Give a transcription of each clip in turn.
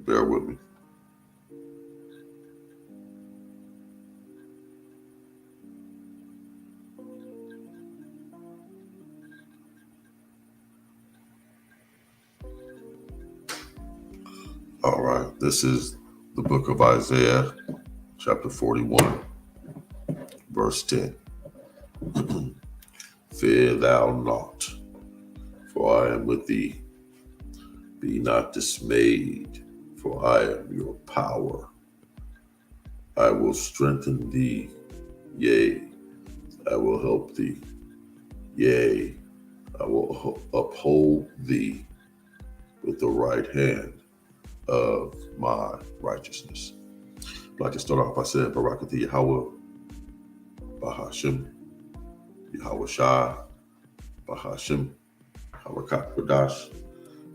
Bear with me. All right. This is the book of Isaiah, chapter 41, verse 10. Fear thou not, for I am with thee. Be not dismayed, for I am your power. I will strengthen thee, yea, I will help thee, yea, I will uphold thee with the right hand of my righteousness. I'd like to start off by saying, Barakati Yahweh, Bahashim, Yahweh Shai, Bahashim, Harakat Kodash.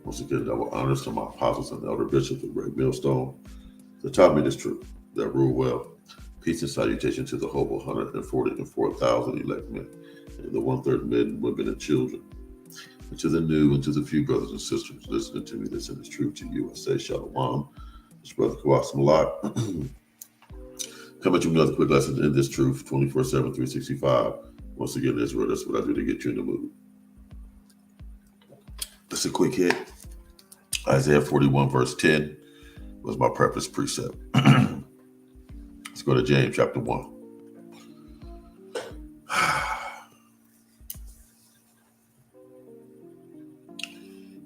Once again, double honors to my apostles and elder bishops of Great Millstone, that taught me this truth, that rule well. Peace and salutation to the whole 144,000 elect men, and the 1/3 men, women, and children, and to the new and to the few brothers and sisters listening to me that's in this truth to you. I say Shalom. It's Brother Kawas Malak. Coming to another quick lesson in this truth, 24/7, 365. Once again, Israel, that's what I do to get you in the mood. That's a quick hit. Isaiah 41, verse 10 was my preface precept. Let's go to James chapter 1.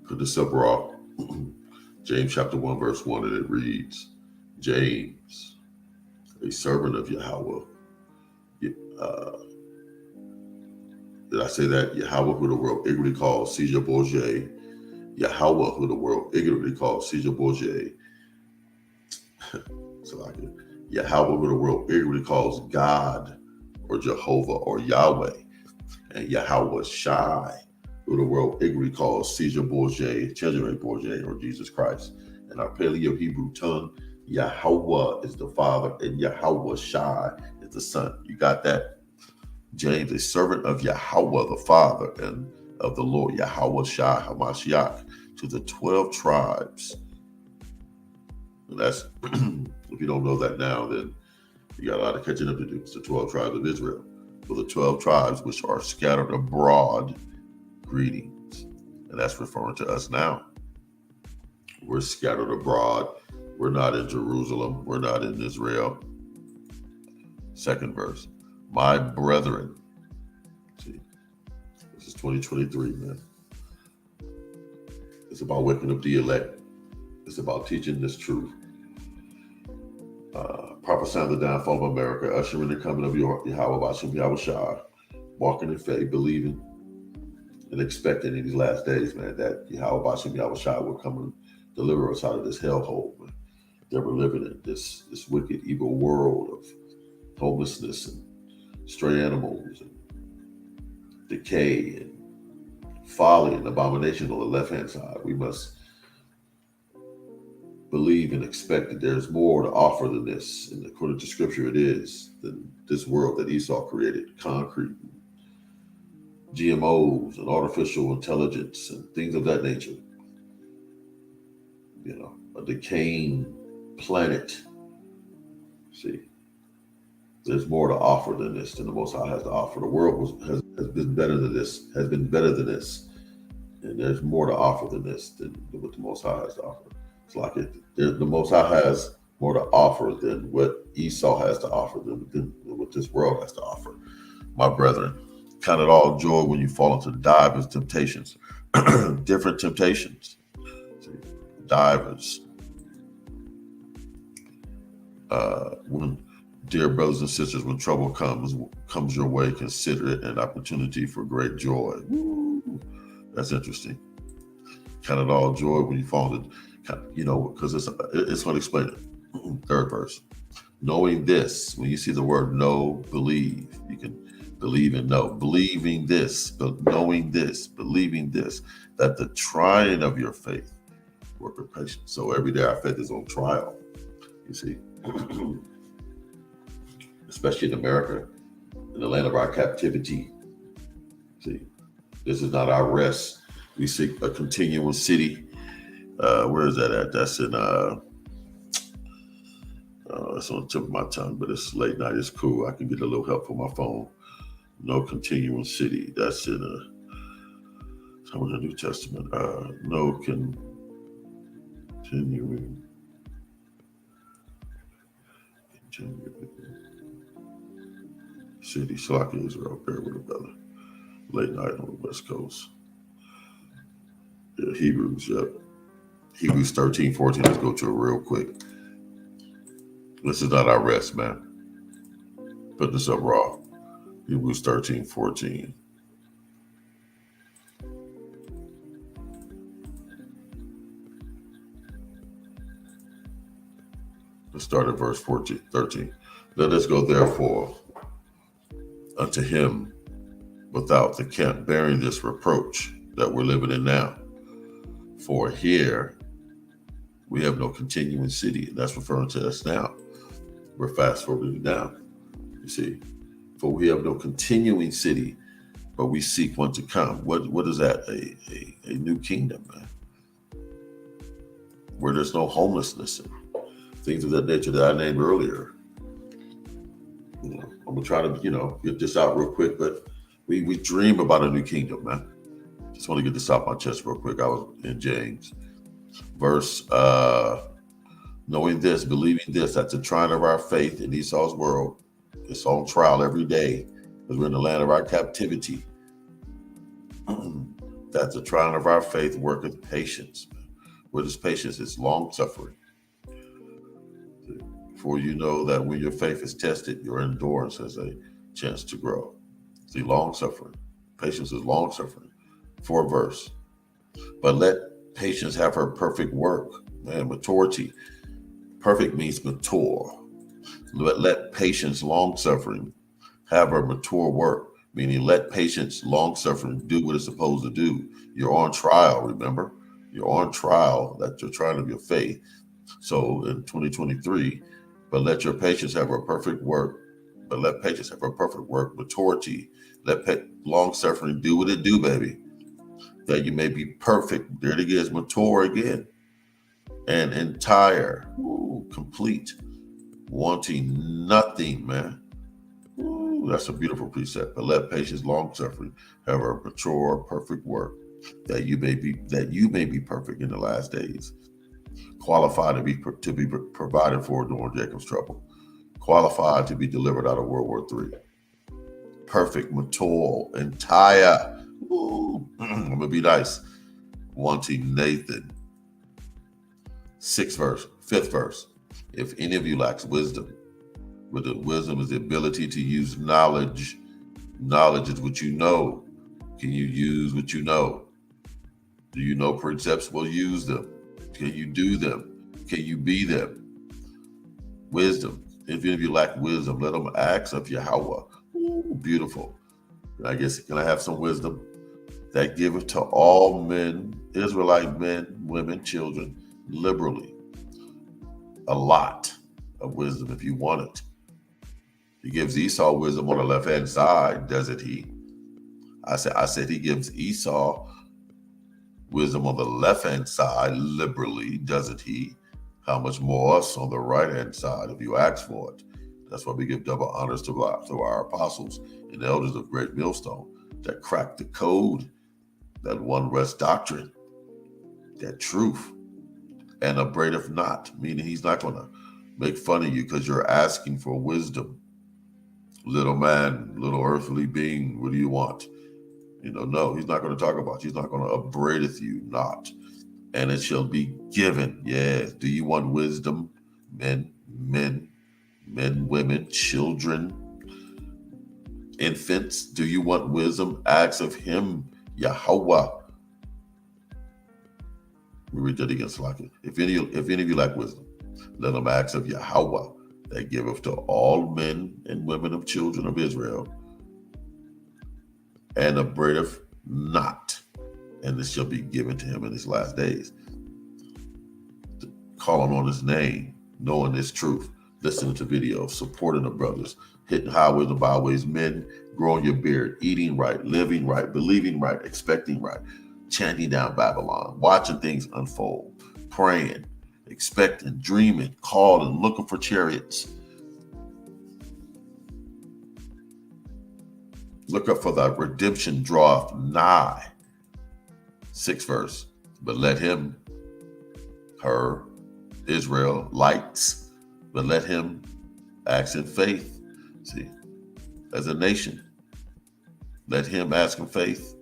Put this up raw. James chapter 1, verse 1, and it reads, James, a servant of Yahweh. Did I say that? Yahweh, who the world ignorantly calls Caesar Borgia. Yahweh, who the world ignorantly calls Caesar Borgia. So I can. Yahweh, who the world ignorantly calls God or Jehovah or Yahweh. And Yahweh Shai, who the world ignorantly calls Caesar Borgia, Cesare Borgia, or Jesus Christ. In our Paleo Hebrew tongue, Yahweh is the Father and Yahweh Shai is the Son. You got that? James, a servant of Yahweh the Father and of the Lord Yahweh Shai HaMashiach, to the 12 tribes. And that's, if you don't know that now, then you got a lot of catching up to do. It's the 12 tribes of Israel. For the 12 tribes which are scattered abroad, greetings. And that's referring to us now. We're scattered abroad. We're not in Jerusalem. We're not in Israel. Second verse. My brethren. See, this is 2023, man. It's about waking up the elect. It's about teaching this truth. Prophesying the downfall of America, ushering the coming of Yahweh Bashim Yahweh Shai, walking in faith, believing and expecting in these last days, man, that Yahweh Bashim Yahweh Shai will come and deliver us out of this hellhole, man, that we're living in, this wicked, evil world of homelessness and stray animals and decay and folly and abomination on the left-hand side. We must believe and expect that there's more to offer than this. And according to scripture, it is than this world that Esau created, concrete, GMOs and artificial intelligence and things of that nature. You know, a decaying planet. See, there's more to offer than this, than the Most High has to offer. The world has been better than this, and there's more to offer than this, than what the Most High has to offer. It's like the Most High has more to offer than what Esau has to offer, than what this world has to offer. My brethren, count it all joy when you fall into divers temptations, different temptations. See, divers. When dear brothers and sisters, when trouble comes your way, consider it an opportunity for great joy. Woo. That's interesting. Count it all joy when you fall into, because it's going to explain it. Third verse. Knowing this, when you see the word know, believe, you can believe and know. Believing this, but knowing this, believing this, that the trying of your faith work with patience. So every day our faith is on trial, you see. Especially in America, in the land of our captivity. See, this is not our rest. We seek a continual city. Where is that at? That's in It's on the tip of my tongue, but it's late night. It's cool. I can get a little help from my phone. No continuing city. That's in some of the New Testament. No continuing city. Salaki Israel. Bear with a brother. Late night on the West Coast. Yeah, Hebrews. Yep. Hebrews 13:14. Let's go to it real quick. This is not our rest, man. Put this up raw. Hebrews 13:14. Let's start at verse 13. Let us go therefore unto him without the camp, bearing this reproach that we're living in now. For here we have no continuing city. And that's referring to us now. We're fast forwarding now. You see, for we have no continuing city, but we seek one to come. What is that? A new kingdom, man. Where there's no homelessness and things of that nature that I named earlier. I'm gonna try to, get this out real quick, but we dream about a new kingdom, man. Just want to get this off my chest real quick. I was in James. Verse, knowing this, believing this, that the trying of our faith in Esau's world, it's on trial every day because we're in the land of our captivity. That the trying of our faith worketh patience. What is patience? It's long suffering. For you know that when your faith is tested, your endurance has a chance to grow. See, long suffering. Patience is long suffering. 4th verse. But let patience have her perfect work. Man, maturity. Perfect means mature. Let patience, long suffering, have her mature work. Meaning let patience, long suffering do what it's supposed to do. You're on trial, remember? You're on trial, that you're trying of your faith. So in 2023, but let your patience have her perfect work. But let patience have her perfect work, maturity. Let long suffering do what it do, baby. That you may be perfect. There it is, mature again. And entire, complete, wanting nothing, man. That's a beautiful precept. But let patience, long suffering, have her mature, perfect work, that you may be perfect in the last days, qualified to be provided for during Jacob's trouble, qualified to be delivered out of World War III, perfect, mature, entire. I'm gonna be nice. Wanting Nathan. 5th verse. If any of you lacks wisdom, but the wisdom is the ability to use knowledge. Knowledge is what you know. Can you use what you know? Do you know precepts? Well, use them. Can you do them? Can you be them? Wisdom. If any of you lack wisdom, let them ask of Yahweh. Beautiful. Can I have some wisdom? That giveth to all men, Israelite men, women, children, liberally. A lot of wisdom if you want it. He gives Esau wisdom on the left-hand side, doesn't he? I said he gives Esau wisdom on the left-hand side liberally, doesn't he? How much more us on the right-hand side if you ask for it? That's why we give double honors to our apostles and elders of Great Millstone that cracked the code, that one rest doctrine, that truth, and upbraideth not, meaning he's not going to make fun of you because you're asking for wisdom. Little man, little earthly being, what do you want? No, he's not going to talk about you. He's not going to upbraideth you not. And it shall be given. Yes. Do you want wisdom? Men, women, children, infants. Do you want wisdom? Ask of him, Yahweh. We read that again, Salaki. If any of you lack wisdom, let them ask of Yahweh, that giveth to all men and women of children of Israel, and upbraideth not, and this shall be given to him in his last days. Calling on his name, knowing this truth, listening to videos, supporting the brothers, hitting highways and byways, men, growing your beard, eating right, living right, believing right, expecting right, chanting down Babylon, watching things unfold, praying, expecting, dreaming, calling, looking for chariots. Look up for thy redemption draweth nigh. 6th verse. But let him, her, Israel, lights, but let him ask in faith. See, as a nation, let him ask in faith.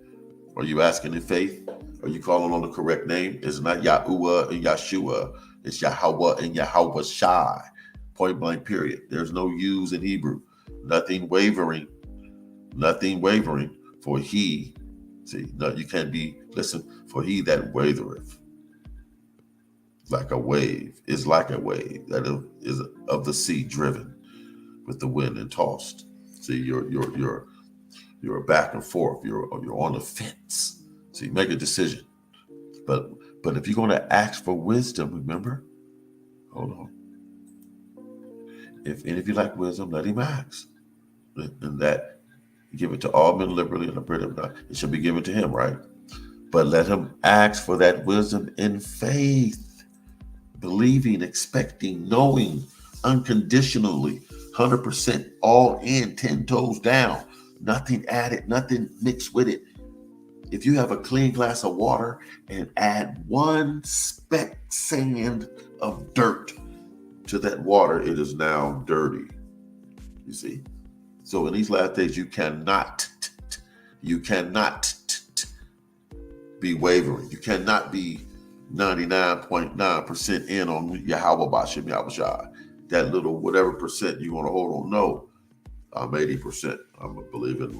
Are you asking in faith? Are you calling on the correct name? It's not Yahuwah and Yahshua. It's Yahweh and Yahweh Shai. Point blank, period. There's no U's in Hebrew. Nothing wavering. Nothing wavering. For he, see, no, you can't be, listen, for he that wavereth like a wave is like a wave that is of the sea driven with the wind and tossed. See, you're back and forth. You're on the fence. See, make a decision. But if you're going to ask for wisdom, remember, hold on. If any of you like wisdom, let him ask. And that give it to all men liberally and upbraid him not. It should be given to him, right? But let him ask for that wisdom in faith, believing, expecting, knowing, unconditionally, 100%, all in, 10 toes down, nothing added, nothing mixed with it. If you have a clean glass of water and add 1 speck sand of dirt to that water, it is now dirty. You see? So in these last days, you cannot be wavering. You cannot be 99.9% in on Yahweh Bashem Yahushua. That little whatever percent you want to hold on. No, I'm 80%. I'm believing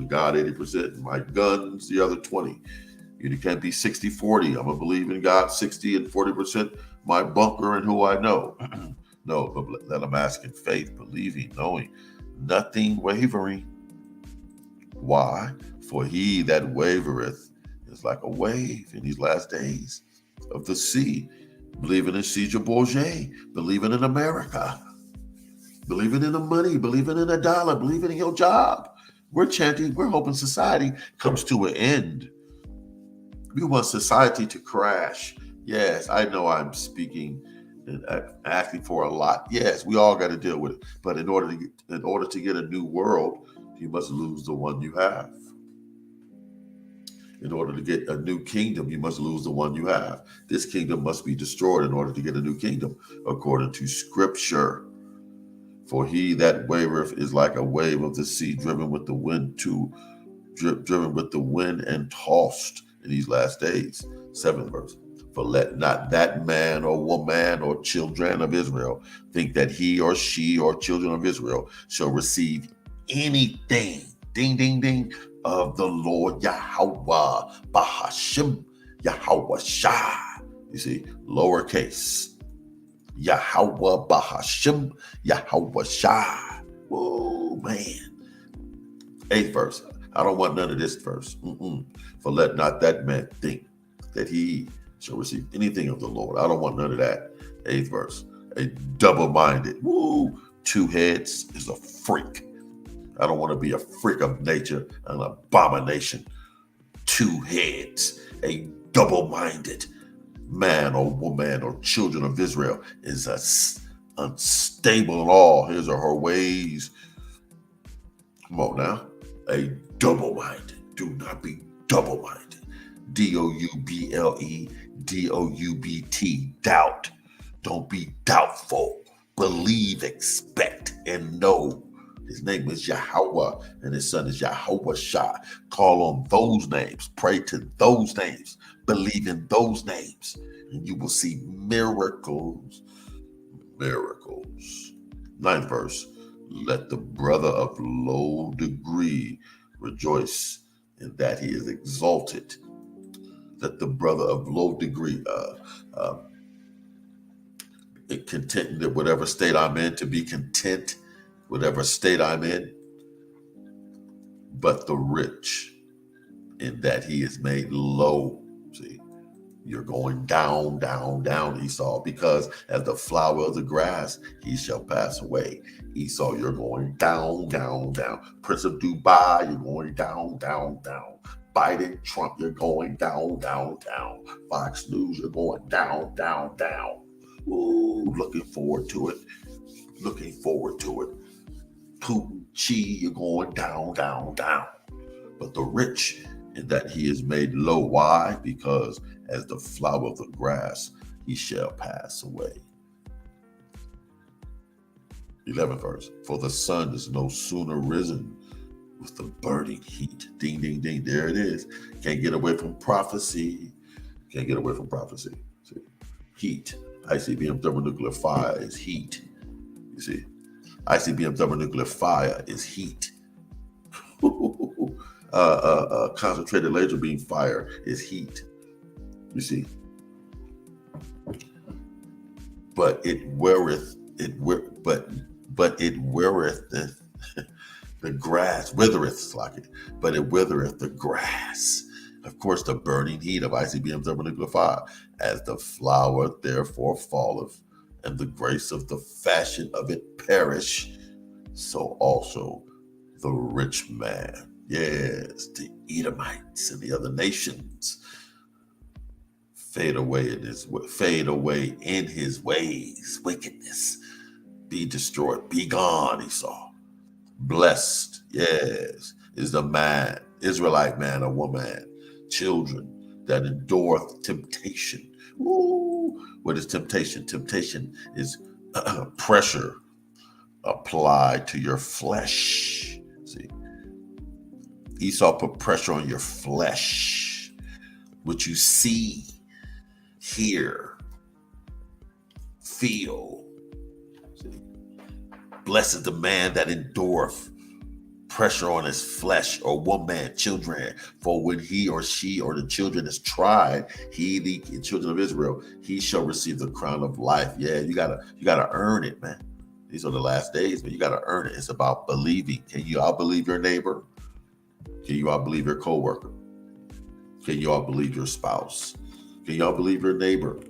in God 80%. And my guns the other 20. You can't be 60-40. I'm gonna believe in God 60 and 40%. My bunker and who I know. No, but that I'm asking faith, believing, knowing, nothing wavering. Why? For he that wavereth is like a wave in these last days of the sea. Believing in Caesar Borgia, believing in America, believing in the money, believing in a dollar, believing in your job. We're chanting, we're hoping society comes to an end. We want society to crash. Yes, I know I'm speaking and asking for a lot. Yes, we all got to deal with it. But in order to get a new world, you must lose the one you have. In order to get a new kingdom, you must lose the one you have. This kingdom must be destroyed in order to get a new kingdom, according to Scripture. For he that wavereth is like a wave of the sea, driven with the wind driven with the wind and tossed in these last days. 7th verse. For let not that man or woman or children of Israel think that he or she or children of Israel shall receive anything, ding, ding, ding, of the Lord Yahweh, Bahashim, Yahweh Shai. You see, lowercase. Yahweh Bahashim, Yahweh Shai. Oh, man. 8th verse. I don't want none of this verse. For let not that man think that he shall receive anything of the Lord. I don't want none of that. 8th verse. A double-minded, 2 heads is a freak. I don't want to be a freak of nature, an abomination. 2 heads, a double-minded man or woman or children of Israel is unstable in all his or her ways. Come on now. A double-minded. Do not be double-minded. D-O-U-B-L-E, D-O-U-B-T, doubt. Don't be doubtful. Believe, expect, and know. His name is Yahweh, and his son is Yahweh Shai. Call on those names. Pray to those names. Believe in those names, and you will see miracles. Miracles. 9th verse. Let the brother of low degree rejoice in that he is exalted. Let the brother of low degree content that whatever state I'm in, to be content, whatever state I'm in, but the rich in that he is made low. See, you're going down, down, down, Esau, because as the flower of the grass, he shall pass away. Esau, you're going down, down, down. Prince of Dubai, you're going down, down, down. Biden, Trump, you're going down, down, down. Fox News, you're going down, down, down. Ooh, looking forward to it. Looking forward to it. Putin, Xi, you're going down, down, down. But the rich, in that he is made low. Why? Because as the flower of the grass, he shall pass away. 11th verse. For the sun is no sooner risen with the burning heat. Ding, ding, ding. There it is. Can't get away from prophecy. Can't get away from prophecy. See? Heat. ICBM thermonuclear fire is heat. You see? ICBM thermonuclear fire is heat. Concentrated laser beam fire is heat. You see? But it weareth, but it weareth the grass, withereth like it, but it withereth the grass. Of course, the burning heat of ICBM thermonuclear fire, as the flower therefore falleth, and the grace of the fashion of it perish, so also the rich man, yes, the Edomites and the other nations, fade away in his ways, wickedness, be destroyed, be gone, Esau. Blessed, yes, is the man, Israelite man or woman, children that endureth temptation. Ooh, what is temptation? Temptation is pressure applied to your flesh. See, Esau put pressure on your flesh, what you see, hear, feel. See, blessed is the man that endureth pressure on his flesh, or woman, children. For when he or she or the children is tried, the children of Israel, he shall receive the crown of life. Yeah, you gotta earn it, man. These are the last days, but you gotta earn it. It's about believing. Can you all believe your neighbor? Can you all believe your coworker? Can you all believe your spouse? Can you all believe your neighbor?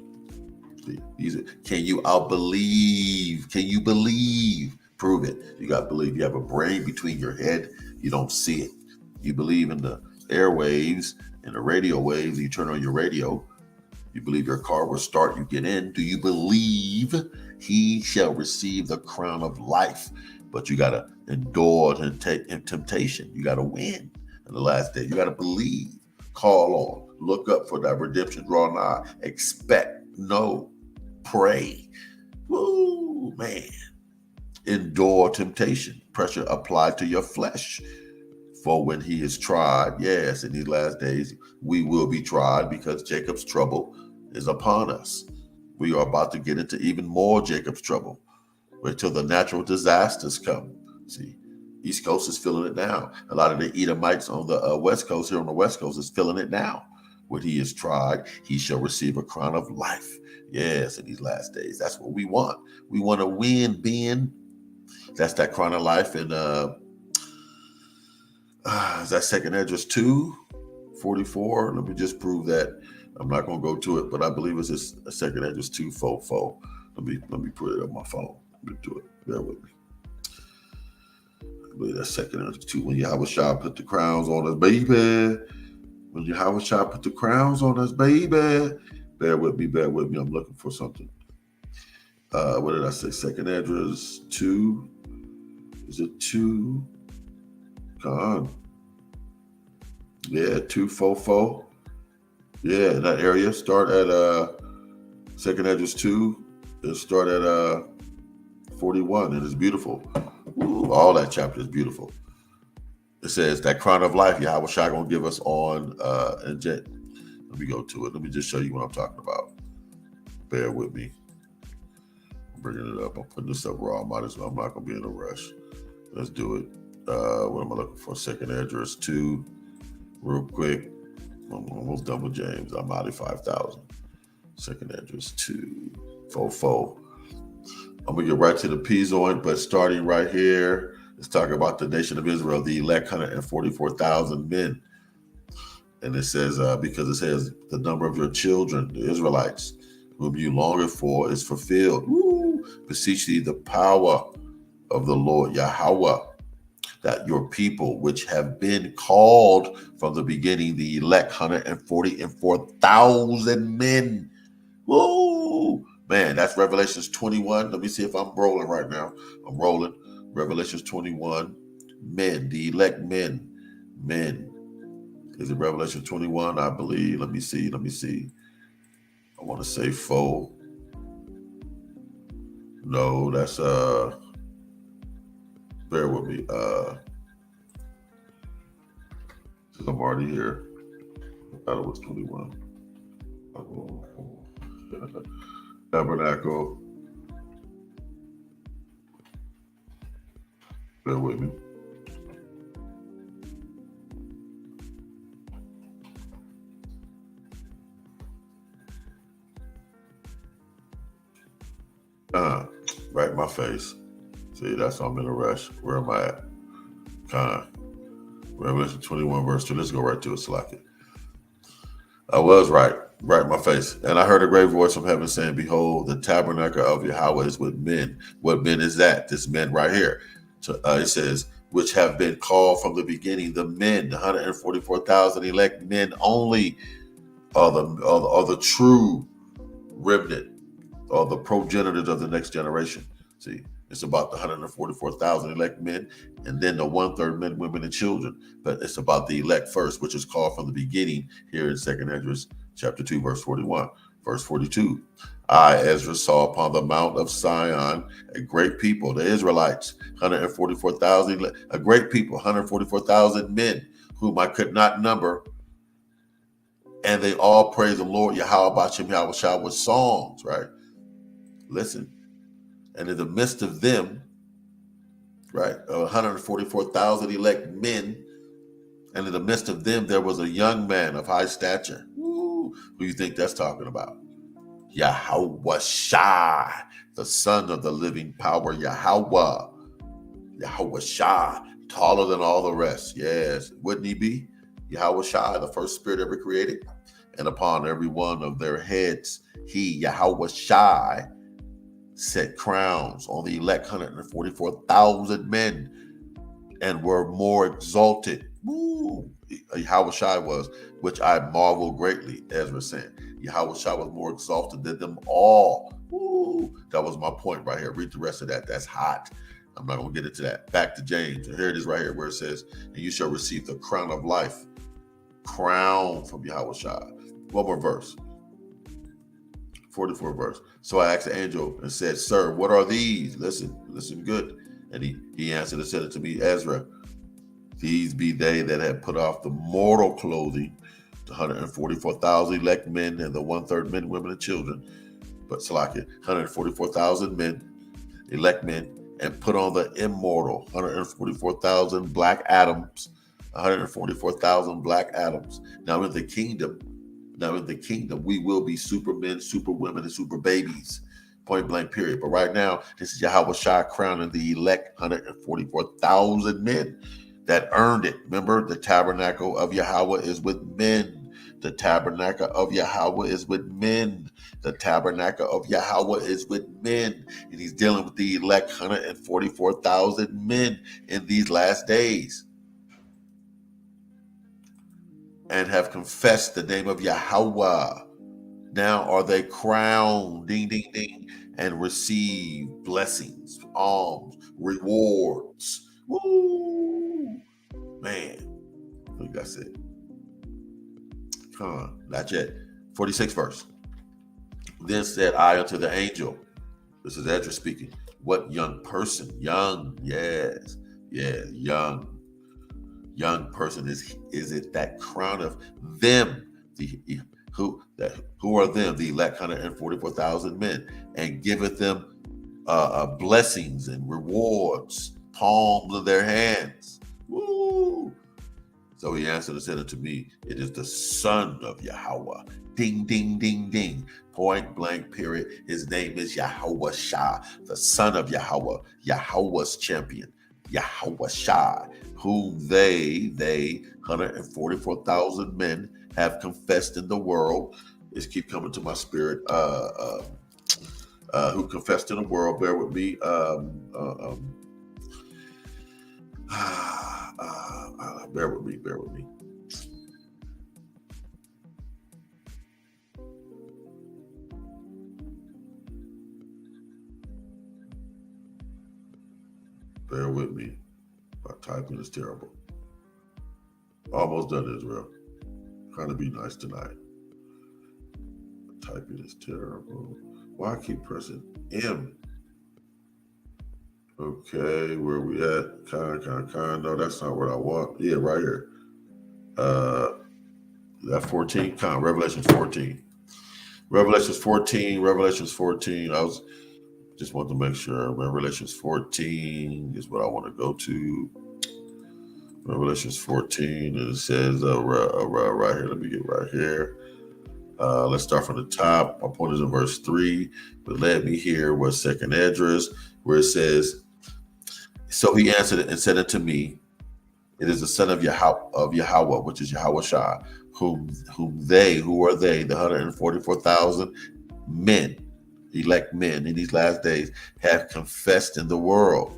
Can you all believe? Can you believe? Prove it. You got to believe. You have a brain between your head. You don't see it. You believe in the airwaves and the radio waves. You turn on your radio. You believe your car will start. You get in. Do you believe he shall receive the crown of life? But you got to endure temptation. You got to win in the last day. You got to believe. Call on. Look up for that redemption. Draw nigh. Expect. Know. Pray. Woo, man. Endure temptation, pressure applied to your flesh. For when he is tried, yes, in these last days, we will be tried because Jacob's trouble is upon us. We are about to get into even more Jacob's trouble until the natural disasters come. See, East Coast is feeling it now. A lot of the Edomites on the West Coast, here on the West Coast, is feeling it now. When he is tried, he shall receive a crown of life. Yes, in these last days. That's what we want. We want to win, Ben. That's that crown of life. And is that 2nd Esdras 2:44? Let me just prove that. I'm not going to go to it, but I believe it's just 2nd Esdras 2:44. Let me put it on my phone. Let me do it. Bear with me. I believe that's 2nd Esdras 2. When Yahweh put the crowns on us, baby. When Yahweh put the crowns on us, baby. Bear with me. I'm looking for something. What did I say? 2nd Esdras 2. Is it 2? God. Yeah, 2:44. Yeah, in that area. Start at 2nd Esdras 2. And start at 41. And it's beautiful. Ooh, all that chapter is beautiful. It says that crown of life Yahweh Shai gonna give us on let me go to it. Let me just show you what I'm talking about. Bear with me. I'm bringing it up. I'm putting this up raw. Might as well. I'm not gonna be in a rush. Let's do it. What am I looking for? 2nd Esdras 2. Real quick. I'm almost done with James. I'm out of 5,000. 2nd Esdras 2:44. I'm gonna get right to the P's on it, but starting right here, let's talk about the nation of Israel, the elect 144,000 men. And it says, because it says the number of your children, the Israelites, whom you longer for, is fulfilled. Woo! Beseech thee the power of the Lord Yahweh, that your people, which have been called from the beginning, the elect 144,000 men, woo, Man, that's Revelations 21. Let me see if I'm rolling right now. I'm rolling. Revelations 21. Men, the elect men. Men. Is it Revelation 21? I believe. Let me see. I want to say four. No, that's bear with me. I'm already here. I thought it was 21. Tabernacle. Bear with me. Right in my face. See, that's why I'm in a rush. Where am I at? Revelation 21, verse 2. Let's go right to it, Slack it. I was right in my face. And I heard a great voice from heaven saying, Behold, the tabernacle of Yahweh is with men. What men is that? This men right here. So, it says, which have been called from the beginning, the men, the 144,000 elect men only are the true remnant, or the progenitors of the next generation. See, it's about the 144,000 elect men, and then the 1/3 men, women, and children. But it's about the elect first, which is called from the beginning here in 2nd Esdras chapter 2, verse 41. Verse 42. I, Ezra, saw upon the mount of Sion a great people, the Israelites, 144,000, a great people, 144,000 men, whom I could not number. And they all praise the Lord, Yahweh Bashim Yahweh with songs, right? Listen, and in the midst of them, right, 144,000 elect men, and in the midst of them, there was a young man of high stature. Woo, who you think that's talking about? Yahweh Shai, the son of the living power, Yahweh Shai, taller than all the rest. Yes, wouldn't he be? Yahweh Shai, the first spirit ever created, and upon every one of their heads, he, Yahweh Shai, set crowns on the elect 144,000 men, and were more exalted. Woo! Yahweh Shai was, which I marvel greatly, Ezra said. Yahweh Shai was more exalted than them all. Woo! That was my point right here. Read the rest of that. That's hot. I'm not going to get into that. Back to James. And here it is right here where it says, and you shall receive the crown of life. Crown from Yahweh Shai. One more verse. 44 verse. So I asked the angel and said, Sir, what are these? Listen good. And he answered and said it to me, Ezra, these be they that have put off the mortal clothing, the 144,000 elect men and the 1/3 men, women, and children. But Salakia, 144,000 men, elect men, and put on the immortal, 144,000 black Adams, 144,000 black Adams. Now in the kingdom, we will be supermen, super women, and super babies. Point blank, period. But right now, this is Yahweh Shai crowning the elect 144,000 men that earned it. Remember, the tabernacle of Yahweh is with men. The tabernacle of Yahweh is with men. The tabernacle of Yahweh is with men. And he's dealing with the elect 144,000 men in these last days, and have confessed the name of Yahweh. Now are they crowned, ding, ding, ding, and receive blessings, alms, rewards. Woo! Man, I think that's it. Not yet. 46th verse. Then said I unto the angel, this is Ezra speaking, what young person, young, yes, young person is it that crown of them, who are them, the elect 144,000 men, and giveth them blessings and rewards, palms of their hands. Woo! So he answered and said unto me, it is the son of Yahweh. Ding, ding, ding, ding. Point blank, period. His name is Yahweh Shai, the son of Yahweh, Yahweh's champion, Yahweh Shai, whom they 144,000 men have confessed in the world. This keep coming to my spirit. Who confessed in the world? Bear with me. Bear with me. Bear with me. My typing is terrible. Almost done, Israel. Trying to be nice tonight. Typing is terrible. Why I keep pressing M? Okay, where we at? No, that's not what I want. Yeah, right here. That 14, Revelations 14. Revelations 14. I was just want to make sure. Revelations 14 is what I want to go to. Revelations 14, and it says right here. Let me get right here. Let's start from the top. My point is in verse 3. But let me hear what second address, where it says, so he answered and said unto me, it is the son of Yahweh, which is Yahweh Shah, who are they, the 144,000 men, elect men in these last days, have confessed in the world.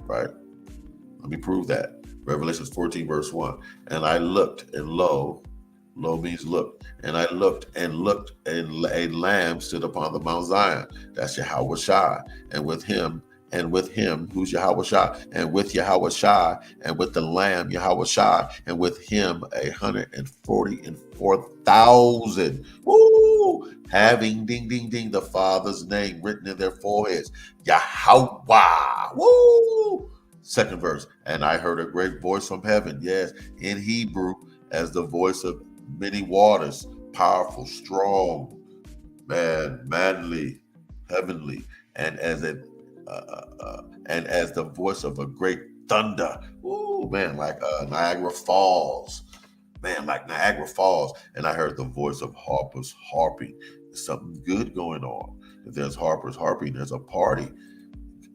Right? Let me prove that. Revelation 14, verse 1. And I looked, and lo means look. And I looked, and a lamb stood upon the Mount Zion. That's Yahweh Shai. And with him, who's Yahweh Shai, and with Yahweh Shai, and with the Lamb, Yahweh Shai, and with him 144,000. Woo! Having ding ding ding the Father's name written in their foreheads. Yahweh. Woo! Second verse. And I heard a great voice from heaven. Yes, in Hebrew, as the voice of many waters, powerful, strong, manly, heavenly, and as the voice of a great thunder. Ooh, man, like Niagara Falls. Man, like Niagara Falls. And I heard the voice of harpers harping. There's something good going on. If there's harpers harping, there's a party.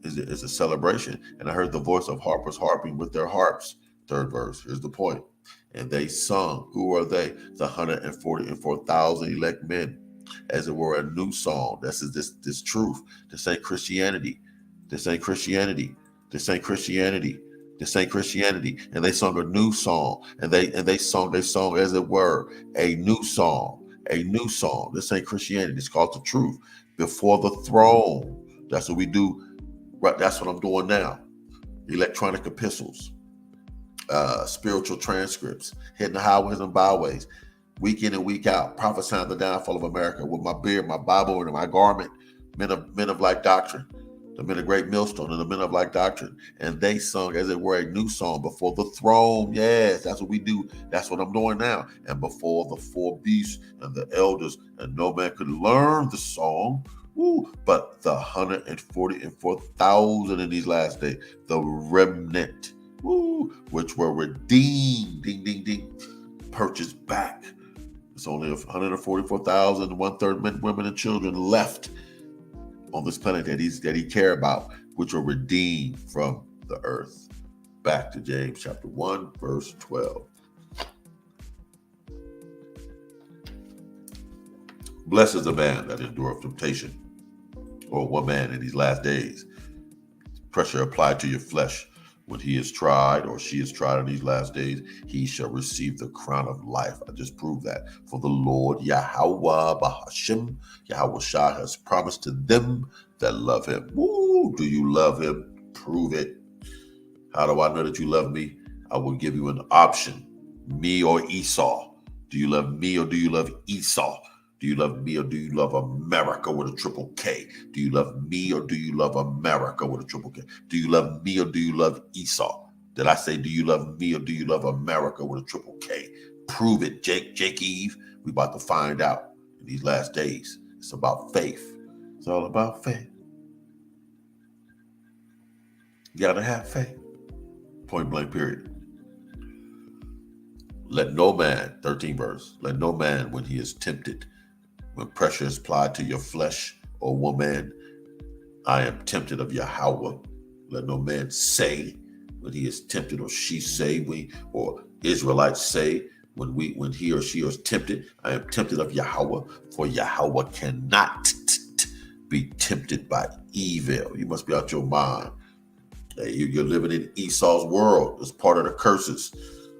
It's a celebration. And I heard the voice of harpers harping with their harps. Third verse. Here's the point. And they sung. Who are they? The 144,000 elect men, as it were a new song. This is this truth. This ain't Christianity. This ain't Christianity. This ain't Christianity. This ain't Christianity. And they sung a new song. And they sung as it were a new song. A new song. This ain't Christianity. It's called the truth. Before the throne. That's what we do. Right. That's what I'm doing now. Electronic epistles. Spiritual transcripts, hitting the highways and byways, week in and week out, prophesying the downfall of America with my beard, my Bible, and my garment, men of like doctrine, the men of great millstone and the men of like doctrine. And they sung as it were a new song before the throne. Yes, that's what we do. That's what I'm doing now. And before the four beasts and the elders, and no man could learn the song. Woo, but the 144,000 in these last days, the remnant. Woo, which were redeemed, ding, ding, ding, purchased back. It's only 144,000, 1/3 men, women, and children left on this planet that he cared about, which were redeemed from the earth. Back to James chapter 1, verse 12. Blessed is the man that endureth temptation, or woman in these last days. Pressure applied to your flesh. When he is tried or she is tried in these last days, he shall receive the crown of life. I just proved that. For the Lord Yahweh Bahashim, Yahweh Shah, has promised to them that love him. Woo! Do you love him? Prove it. How do I know that you love me? I will give you an option. Me or Esau. Do you love me or do you love Esau? Do you love me or do you love America with a triple K? Do you love me or do you love America with a triple K? Do you love me or do you love Esau? Did I say, do you love me or do you love America with a triple K? Prove it, Jake Eve. We about to find out in these last days. It's about faith. It's all about faith. You got to have faith. Point blank, period. Let no man, 13th verse, let no man when he is tempted, when pressure is applied to your flesh or woman, I am tempted of Yahweh. Let no man say when he is tempted, or she say, or Israelites say when he or she is tempted, I am tempted of Yahweh. For Yahweh cannot be tempted by evil. You must be out your mind. You're living in Esau's world. It's part of the curses.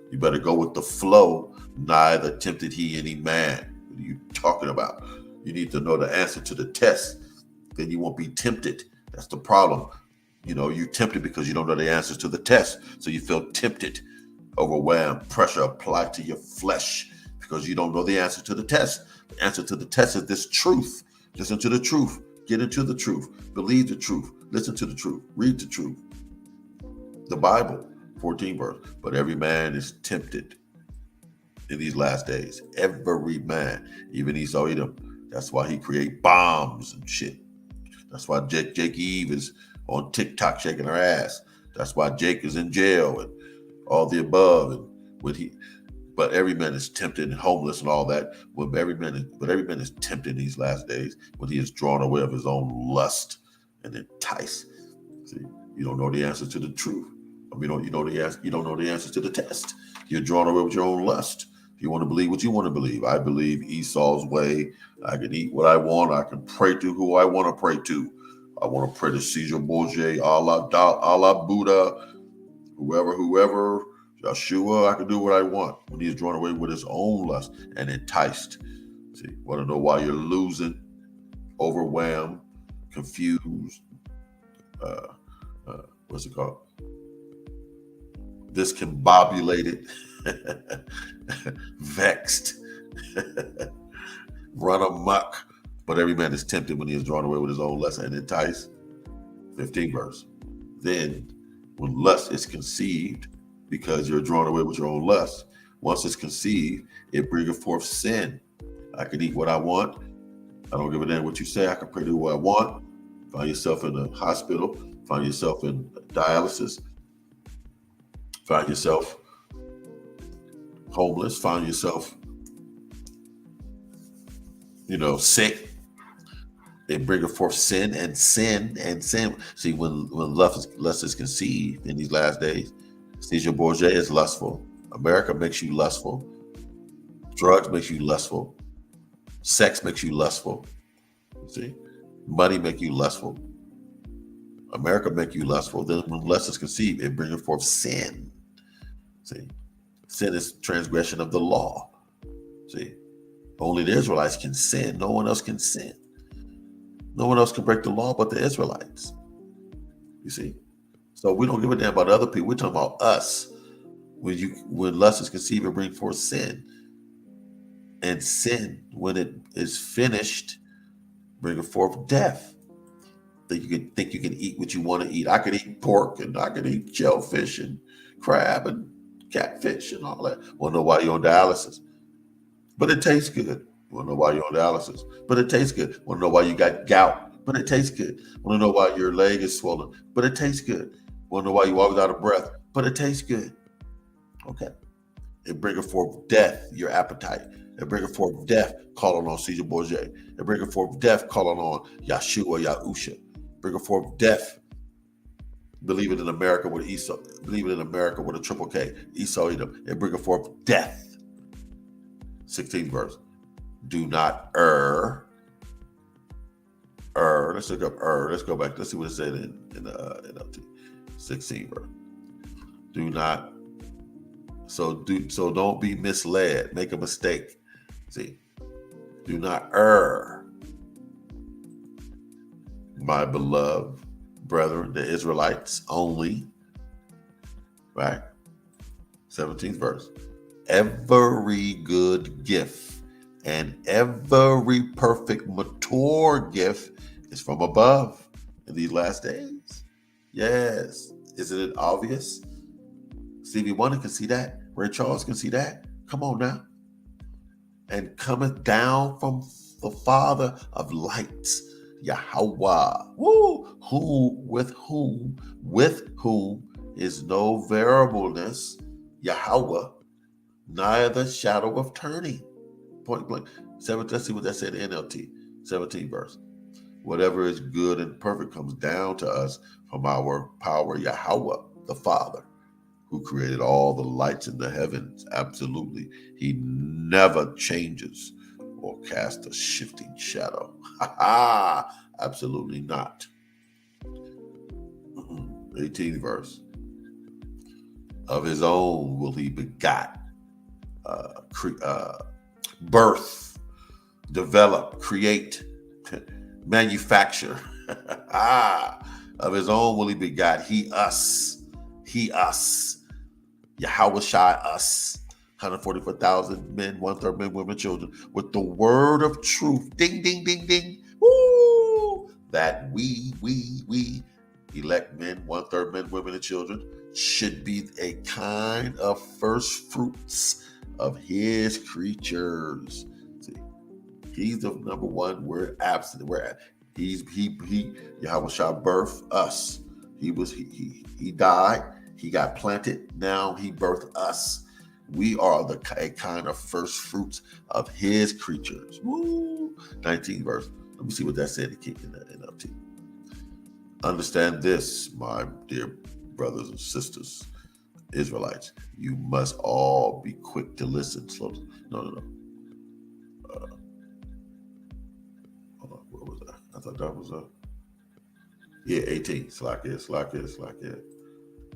You better go with the flow. Neither tempted he any man. What are you talking about? You need to know the answer to the test. Then you won't be tempted. That's the problem. You're tempted because you don't know the answers to the test. So you feel tempted, overwhelmed, pressure applied to your flesh because you don't know the answer to the test. The answer to the test is this truth. Listen to the truth. Get into the truth. Believe the truth. Listen to the truth. Read the truth. The Bible, 14 verse. But every man is tempted in these last days. Every man, even Esau Edom. That's why he create bombs and shit. That's why Jake Eve is on TikTok shaking her ass. That's why Jake is in jail and all the above. And but every man is tempted and homeless and all that. But every man is tempted in these last days when he is drawn away of his own lust and enticed. See, you don't know the answer to the truth. You don't know the answer to the test. You're drawn away with your own lust. You want to believe what you want to believe. I believe Esau's way. I can eat what I want. I can pray to who I want to pray to. I want to pray to Caesar Borgia, Allah Buddha, whoever, Yeshua. I can do what I want when he's drawn away with his own lust and enticed. See, want to know why you're losing, overwhelmed, confused. What's it called? Discombobulated, vexed, run amok. But every man is tempted when he is drawn away with his own lust and enticed. 15 verse. Then when lust is conceived, because you're drawn away with your own lust, once it's conceived, it bringeth forth sin. I can eat what I want. I don't give a damn what you say. I can pray to who I want. Find yourself in a hospital. Find yourself in dialysis. Find yourself homeless. Find yourself, sick. It bringeth forth sin and sin and sin. See, when lust is conceived in these last days, Caesar Borgia is lustful. America makes you lustful. Drugs makes you lustful. Sex makes you lustful. See, money make you lustful. America make you lustful. Then when lust is conceived, it bringeth forth sin. See, sin is transgression of the law. See, only the Israelites can sin. No one else can sin. No one else can break the law but the Israelites. You see? So we don't give a damn about other people. We're talking about us. When lust is conceived, it brings forth sin. And sin, when it is finished, bringeth forth death. That you can eat what you want to eat. I could eat pork and I could eat shellfish and crab and catfish and all that. Want to know why you're on dialysis? But it tastes good. Want to know why you're on dialysis? But it tastes good. Want to know why you got gout? But it tastes good. Want to know why your leg is swollen? But it tastes good. Want to know why you walk without a breath? But it tastes good. Okay. It bringeth forth death, your appetite. It bringeth forth death, calling on Caesar Borgia. It bringeth forth death, calling on Yeshua, Yahusha. Bringeth forth death, believing in America with Esau, believing in America with a triple K, Esau Edom. It bringeth forth death. 16th verse. Do not err. Let's look up err. Let's go back. Let's see what it said in NLT. 16th verse. Do not. So don't be misled. Make a mistake. See, do not err, my beloved brethren, the Israelites only. Right? 17th verse. Every good gift and every perfect mature gift is from above in these last days. Yes. Isn't it obvious? Stevie Wonder can see that. Ray Charles can see that. Come on now. And cometh down from the Father of lights, Yahweh, with whom is no variableness, Yahweh, neither shadow of turning. Point blank. Let's see what that said in NLT, 17th verse. Whatever is good and perfect comes down to us from our power, Yahweh, the Father, who created all the lights in the heavens. Absolutely. He never changes or casts a shifting shadow. Absolutely not. 18th verse. Of his own will he begot, birth, develop, create, manufacture. Of his own will he begot, he us. Yahweh Shai us. 144,000 men, 1/3 men, women, children, with the word of truth. Ding, ding, ding, ding. Woo! That we, elect men, 1/3 men, women, and children, should be a kind of first fruits of his creatures. See, he's the number one. We're absent. He Yahweh shall birth us. He died. He got planted. Now he birthed us. We are a kind of first fruits of his creatures. Woo! 19th verse. Let me see what that said in NLT. Understand this, my dear brothers and sisters, Israelites. You must all be quick to listen. No. Hold on, what was that? I thought that was 18. Slack it.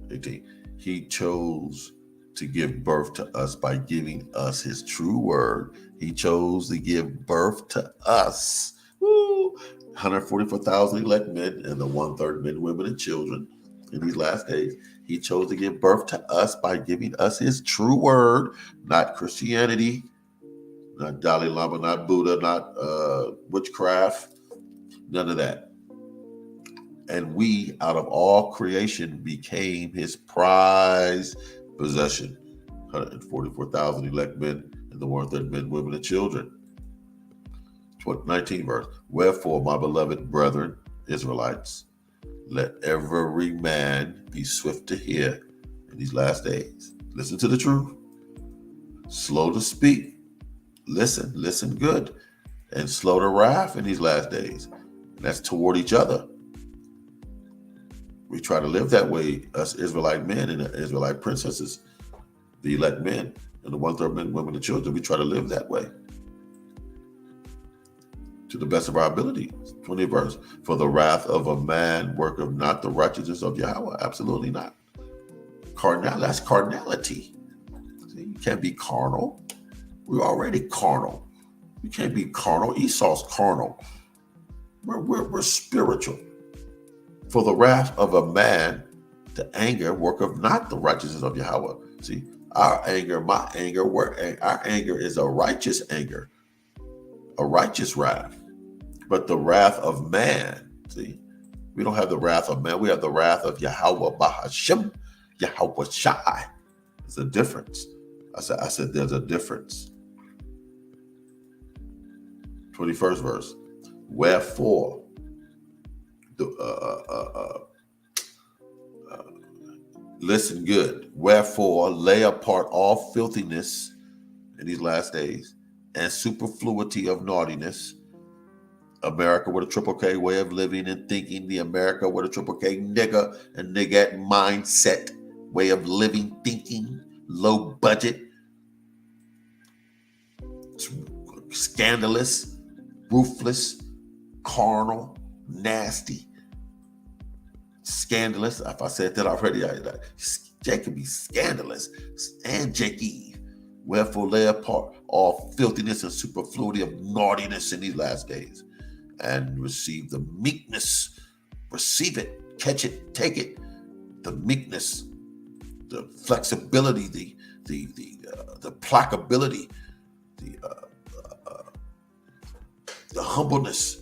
18. He chose to give birth to us by giving us his true word. He chose to give birth to us. Woo! 144,000 elect men and the 1/3 men, women, and children in these last days. He chose to give birth to us by giving us his true word, not Christianity, not Dalai Lama, not Buddha, not witchcraft, none of that. And we, out of all creation, became his prized possession. 144,000 elect men and the 1/3 men, women, and children. 19th verse. Wherefore, my beloved brethren, Israelites, let every man be swift to hear in these last days. Listen to the truth. Slow to speak. Listen good. And slow to wrath in these last days. And that's toward each other. We try to live that way, us Israelite men and the Israelite princesses, the elect men and the 1/3 men, women, and children. We try to live that way to the best of our ability. 20th verse. For the wrath of a man worketh not the righteousness of Yahweh. Absolutely not. That's carnality. See, you can't be carnal. We're already carnal. You can't be carnal. Esau's carnal. We're spiritual. For the wrath of a man, the anger worketh not the righteousness of Yahweh. See, our anger is a righteous anger, a righteous wrath. But the wrath of man, see, we don't have the wrath of man. We have the wrath of Yahweh Bahashim, Yahweh Shai. There's a difference. I said there's a difference. 21st verse. Wherefore, listen good. Wherefore, lay apart all filthiness in these last days and superfluity of naughtiness. America with a triple K way of living and thinking. The America with a triple K nigga and nigga mindset way of living, thinking, low budget, scandalous, ruthless, carnal, nasty, scandalous. If I said that already, Jake can be scandalous and Jake. Wherefore lay apart all filthiness and superfluity of naughtiness in these last days, and receive the meekness. Receive it, catch it, take it. The meekness, the flexibility, the placability, the humbleness.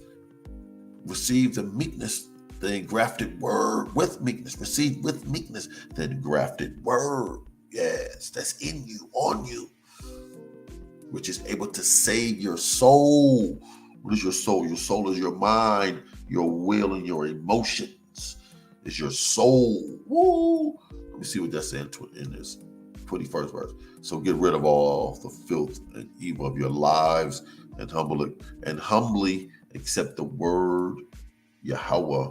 Receive the meekness, the engrafted word with meekness. Receive with meekness the engrafted word. Yes, that's in you, on you, which is able to save your soul. What is your soul? Your soul is your mind, your will, and your emotions. It's your soul. Woo! Let me see what that's saying in this 21st verse. So get rid of all the filth and evil of your lives and humbly accept the word Yahweh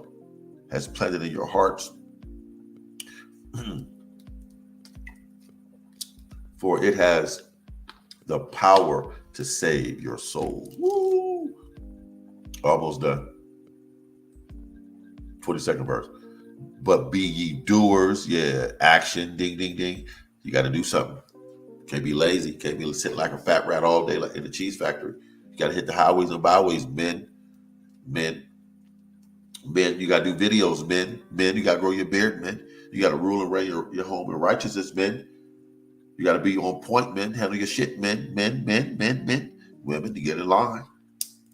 has planted in your hearts. For it has the power to save your soul. Woo! Almost done. 22nd verse. But be ye doers. Yeah, action. Ding, ding, ding. You got to do something. Can't be lazy. Can't be sitting like a fat rat all day like in the cheese factory. You got to hit the highways and byways, men. Men, you got to do videos, men. Men, you got to grow your beard, men. You got to rule and reign your home in righteousness, men. You got to be on point, men. Handle your shit, men. Men. Women, you get in line.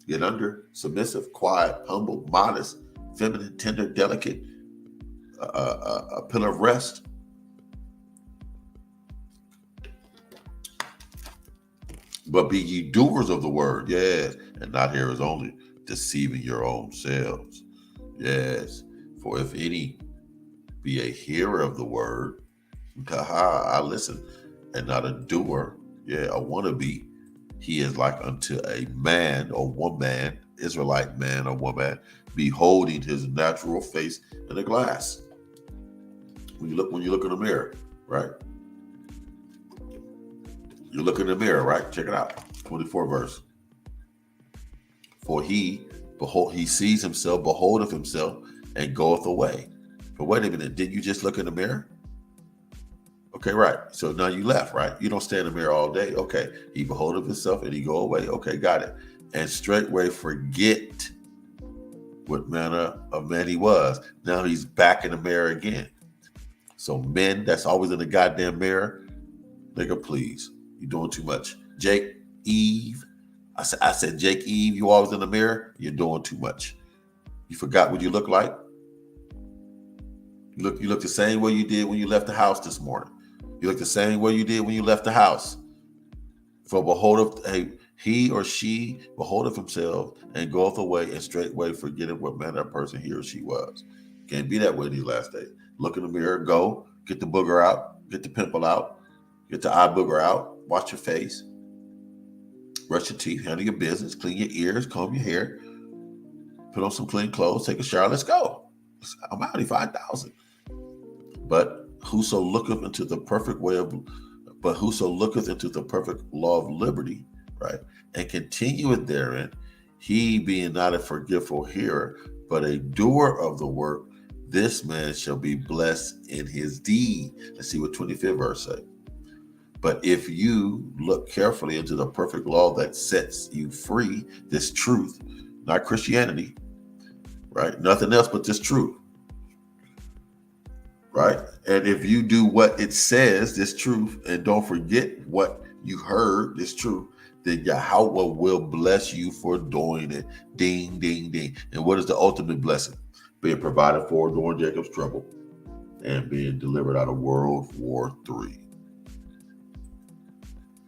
Get under, submissive, quiet, humble, modest, feminine, tender, delicate, a pillar of rest. But be ye doers of the word, yes, and not hearers only, deceiving your own selves. Yes, for if any be a hearer of the word, I listen, and not a doer, a wannabe, he is like unto a man or woman, Israelite man or woman, beholding his natural face in a glass. When you look in the mirror, right? You look in the mirror, right? Check it out. 24 verse. For he sees himself, beholdeth himself, and goeth away. But wait a minute, did you just look in the mirror? Okay, right. So now you left, right? You don't stay in the mirror all day. Okay. He beholdeth himself and he go away. Okay, got it. And straightway forget what manner of man he was. Now he's back in the mirror again. So men that's always in the goddamn mirror, nigga, please. You're doing too much. Jake, Eve. I said, Jake, Eve, you always in the mirror. You're doing too much. You forgot what you look like. You look the same way you did when you left the house this morning. You look the same way you did when you left the house. For he or she beholdeth himself and goeth away and straightway forgetteth what manner of person he or she was. Can't be that way these last days. Look in the mirror, go, get the booger out, get the pimple out, get the eye booger out, wash your face, brush your teeth, handle your business, clean your ears, comb your hair, put on some clean clothes, take a shower, let's go. I'm out 5,000. But whoso looketh into the perfect law of liberty, right, and continueth therein, he being not a forgetful hearer, but a doer of the work, this man shall be blessed in his deed. Let's see what 25th verse says. But if you look carefully into the perfect law that sets you free, this truth, not Christianity, right? Nothing else but this truth. Right? And if you do what it says, this truth, and don't forget what you heard, this truth, then Yahweh will bless you for doing it. Ding, ding, ding. And what is the ultimate blessing? Being provided for during Jacob's trouble and being delivered out of World War III.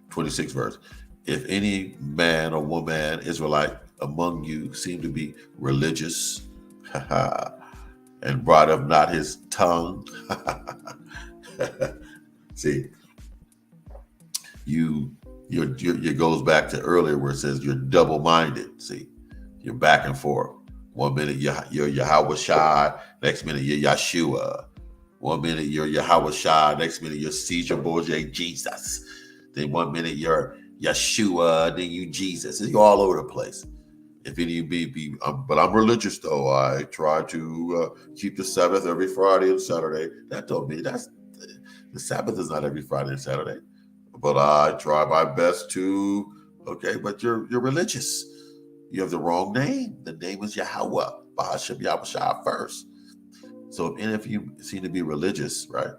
26th verse. If any man or woman, Israelite among you seem to be religious, and brought up not his tongue. See, you goes back to earlier where it says you're double-minded. See, you're back and forth. 1 minute you're Yahweh Shai, next minute you're Yeshua. 1 minute you're Yahweh Shai, next minute you're Caesar Borgia Jesus. Then 1 minute you're Yeshua, then you Jesus. You're all over the place. If any of you be, but I'm religious though. I try to keep the Sabbath every Friday and Saturday. That told me the Sabbath is not every Friday and Saturday, but I try my best to. Okay, but you're religious. You have the wrong name. The name is Yahweh, Bahasham Yahweh first. So if any of you seem to be religious, right?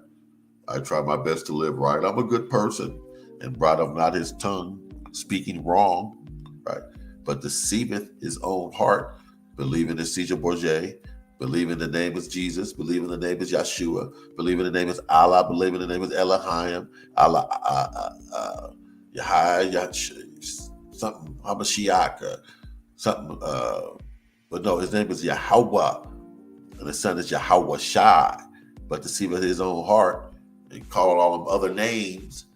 I try my best to live right. I'm a good person, and brought up not his tongue, speaking wrong, right? But deceiveth his own heart, believing in Caesar Borgia, believing the name is Jesus, believing the name is Yeshua, believing the name is Allah, believing the name is Elohim, Allah, something, Hamashiach, something, but no, his name is Yahweh, and the son is Yahweh Shai, but deceiveth his own heart and call all them other names.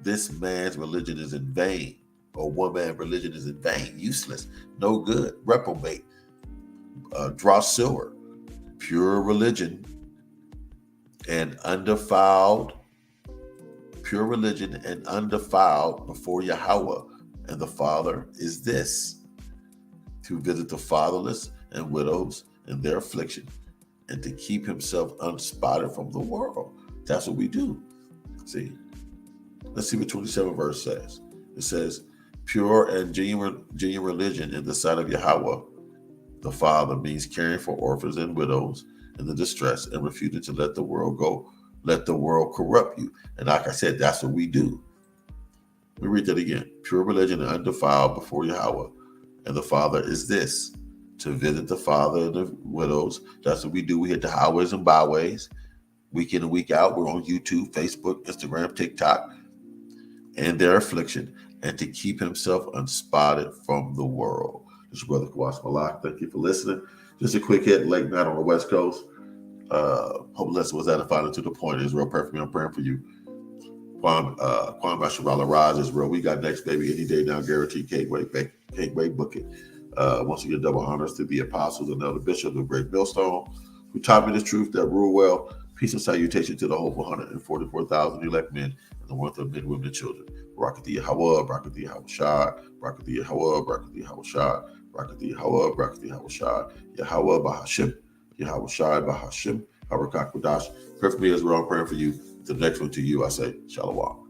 This man's religion is in vain. Or woman's religion is in vain, useless, no good, reprobate, draw silver, pure religion and undefiled before Yahweh and the Father is this, to visit the fatherless and widows in their affliction and to keep himself unspotted from the world. That's what we do. See, let's see what 27 verse says. It says, pure and genuine religion in the sight of Yahweh The Father means caring for orphans and widows in the distress and refusing to let the world go, let the world corrupt you. And like I said, that's what we do. Let me read that again. Pure religion and undefiled before Yahweh. And the Father is this, to visit the father and the widows. That's what we do. We hit the highways and byways, week in and week out. We're on YouTube, Facebook, Instagram, TikTok, and their affliction, and to keep himself unspotted from the world. This is Brother Kawash Malak. Thank you for listening. Just a quick hit, late night on the West Coast. Hope lesson was edifying and to the point. Israel, perfectly. I'm praying for you. Kwame Basharala Rise, Israel. We got next, baby, any day now, guaranteed. Can't wait, book it. Once again, double honors to the apostles and elder bishop of Great Millstone, who taught me the truth that rule well. Peace and salutation to the whole 144,000 elect men and the worth of men, women, and children. Barakati Yahweh, Barakati Yahweh, Barakati Yahweh, Barakati Yahweh, Barakati Yahweh, Barakati Yahweh, Yahweh Bahashim, Yahweh Shai Bahashim, Harakak Wadash. Pray for me, Israel. I'm praying for you. The next one to you, I say, Shalom.